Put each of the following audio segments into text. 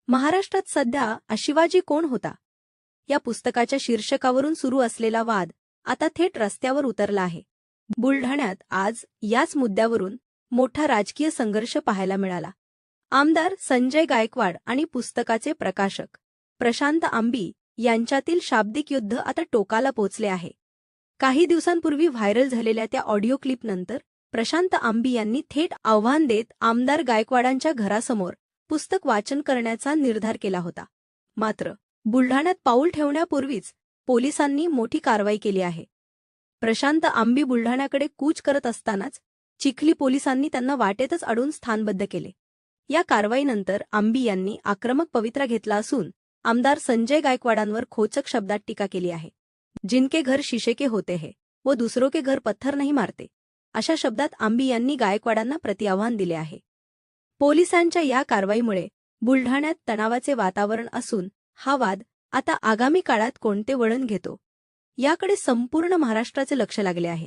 महाराष्ट्रात सध्या शिवाजी कोण होता या पुस्तकाच्या शीर्षकावरून सुरू असलेला वाद आता थेट रस्त्यावर उतरला आहे। बुलढाण्यात आज याच मुद्द्यावरून मोठा राजकीय संघर्ष पाहायला मिळाला। आमदार संजय गायकवाड आणि पुस्तकाचे प्रकाशक प्रशांत आंबी यांच्यातील शाब्दिक युद्ध आता टोकाला पोहोचले आहे। काही दिवसांपूर्वी व्हायरल झालेल्या त्या ऑडिओ क्लिपनंतर प्रशांत आंबी यांनी थेट आव्हान देत आमदार गायकवाडांच्या घरासमोर पुस्तक वाचन करण्याचा निर्धार केला होता। मात्र बुलढाण्यात पाऊल ठेवण्यापूर्वीच पोलिसांनी मोठी कारवाई केली आहे। प्रशांत आंबी बुलढाण्याकडे कूच करत असतानाच चिखली पोलिसांनी त्यांना वाटेतच अडवून स्थानबद्ध केले। या कारवाईनंतर आंबी यांनी आक्रमक पवित्रा घेतला असून आमदार संजय गायकवाडांवर खोचक शब्दात टीका केली आहे। जिनके घर शीशे के होते हैं वो दूसरों के घर पत्थर नहीं मारते अशा शब्दात आंबी यांनी गायकवाडांना प्रतिआव्हान दिले आहे। पोलिसांच्या या कारवाईमुळे बुलढाण्यात तणावाचे वातावरण असून हा वाद आता आगामी काळात कोणते वळण घेतो याकडे संपूर्ण महाराष्ट्राचे लक्ष लागले आहे।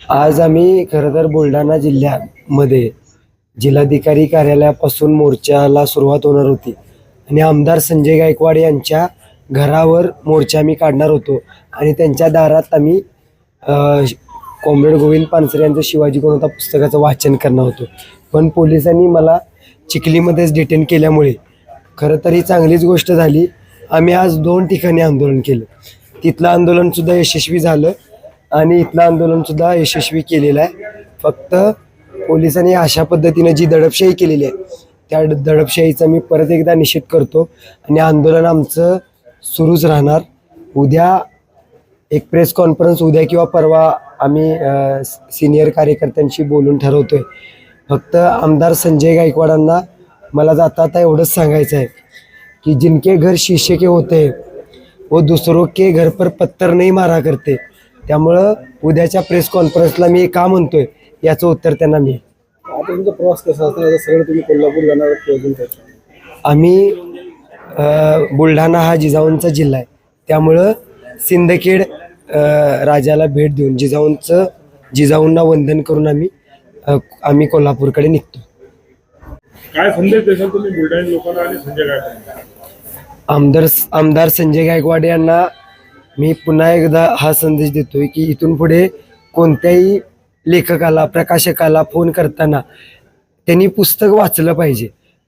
आज आम्ही खरं तर बुलढाणा जिल्ह्यामध्ये जिल्हाधिकारी कार्यालयापासून मोर्चाला सुरुवात होणार होती आणि आमदार संजय गायकवाड यांच्या घरावर मोर्चा आम्ही काढणार होतो आणि त्यांच्या दारात आम्ही कॉम्रेड गोविंद पानसरे यांचं शिवाजी कोण होता पुस्तकाचं वाचन करणार होतो। पण पोलिसांनी मला चिखलीमध्येच डिटेन केल्यामुळे खरं तर ही चांगलीच गोष्ट झाली। आम्ही आज 2 ठिकाणी आंदोलन केलं। तिथलं आंदोलनसुद्धा यशस्वी झालं आणि इथलं आंदोलनसुद्धा यशस्वी केलेलं आहे। फक्त पोलिसांनी अशा पद्धतीनं जी दडपशाही केलेली आहे त्या दडपशाहीचा मी परत एकदा निषेध करतो आणि आंदोलन आमचं सुरूच राहणार। उद्या एक प्रेस कॉन्फरन्स उद्या किंवा परवा आम्ही सिनियर कार्यकर्त्यांशी बोलून ठरवतोय। फक्त आमदार संजय गायकवाडांना मला जाता एवढंच सांगायचं आहे की जिनके घर शीशे के होते वो दूसरों के घर पर पत्थर नहीं मारा करते। त्यामुळं उद्याच्या प्रेस कॉन्फरन्सला मी का म्हणतोय याचं उत्तर त्यांना मिळेल। आता तुमचा प्रवास कसा असणार सगळं तुम्ही कोल्हापूर जाणार प्रयोजन करता? आम्ही बुलढाणा हा जिजाऊंचा जिल्हा आहे त्यामुळं सिंदखेड राजाला भेट देऊन जिजाऊंना वंदन करून आम्ही कोल्हापूरकडे निघतो। काय संदेश देशाल तुम्ही बुलढाणा लोकांना आणि संजय गायकवाड? आमदार संजय गायकवाड यांना मी पुन्हा एकदा हा संदेश देतोय की इथून पुढे कोणत्याही लेखकाला प्रकाशकाला फोन करताना त्यांनी पुस्तक वाचलं पाहिजे।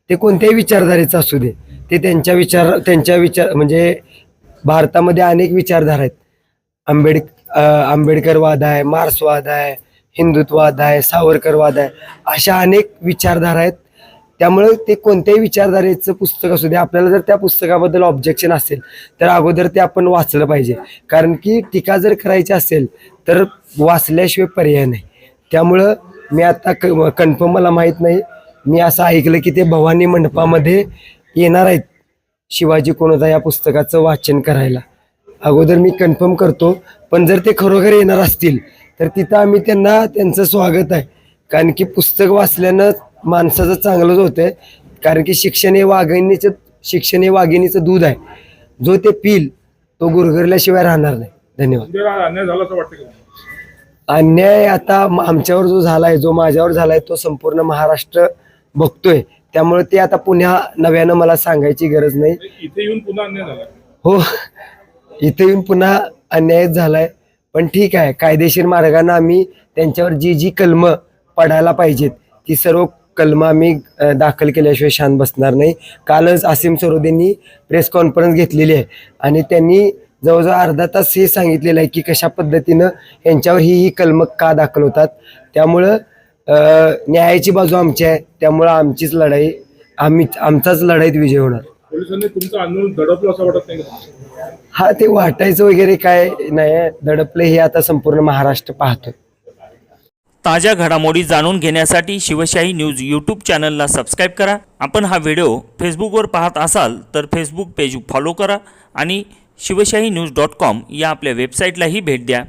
ते कोणत्याही विचारधारेचं असू दे, ते त्यांच्या विचार म्हणजे भारतामध्ये अनेक विचारधारा आहेत। आंबेडकरवाद आहे, मार्क्सवाद आहे, हिंदुत्ववाद आहे, सावरकरवाद आहे, अशा अनेक विचारधारा आहेत। त्यामुळे ते कोणत्याही विचारधारेचं पुस्तक असू दे, आपल्याला जर त्या पुस्तकाबद्दल ऑब्जेक्शन असेल तर अगोदर ते आपण वाचलं पाहिजे। कारण की टीका जर करायची असेल तर वाचल्याशिवाय पर्याय नाही। त्यामुळं मी आता कन्फर्म मला माहीत नाही, मी असं ऐकलं की ते भवानी मंडपामध्ये येणार आहेत शिवाजी कोण होता या पुस्तकाचं वाचन करायला। अगोदर मी कन्फर्म करतो, पण जर ते खरोखर येणार असतील तर तिथं आम्ही त्यांचं स्वागत आहे। कारण की पुस्तक वाचल्यानं माणसाचं चांगलंच होतंय। कारण की शिक्षण हे वाघिणीचं दूध आहे, जो ते पिल तो गुरगरल्याशिवाय राहणार नाही। धन्यवाद। अन्याय झाला असं वाटतं का? अन्याय आता आमच्यावर जो झालाय, जो माझ्यावर झालाय, तो संपूर्ण महाराष्ट्र बघतोय। त्यामुळे ते आता पुन्हा नव्यानं मला सांगायची गरज नाही। इथे येऊन पुन्हा अन्याय झाला? हो, इथे येऊन पुन्हा अन्यायच झालाय। पण ठीक आहे, कायदेशीर मार्गाने आम्ही त्यांच्यावर जी कलमं पडायला पाहिजेत ती सर्व कलमं आम्ही दाखल केल्याशिवाय शांत बसणार नाही। कालच आसिम सरोदेंनी प्रेस कॉन्फरन्स घेतलेली आहे आणि त्यांनी जवळजवळ अर्धा तास हे सांगितलेलं आहे की कशा पद्धतीनं यांच्यावर ही कलमं का दाखल होतात। त्यामुळं न्यायाची बाजू आमची आहे, त्यामुळं आमचीच लढाई, आमचाच लढाईत विजय होणार। पोलिसांनी तुमचं आंदोलन दडपलं असं वाटत नाही का? हा, ते वाटायचं वगैरे काय नाही, दडपलं हे आता संपूर्ण महाराष्ट्र पाहतो। ताज्या घडामोडी जाणून घेण्यासाठी शिवशाही न्यूज यूट्यूब चॅनलला सबस्क्राईब करा। आपण हा व्हिडिओ फेसबुकवर पाहत असाल तर फेसबुक पेज फॉलो करा आणि शिवशाही न्यूज.com या आपल्या वेबसाईटलाही भेट द्या।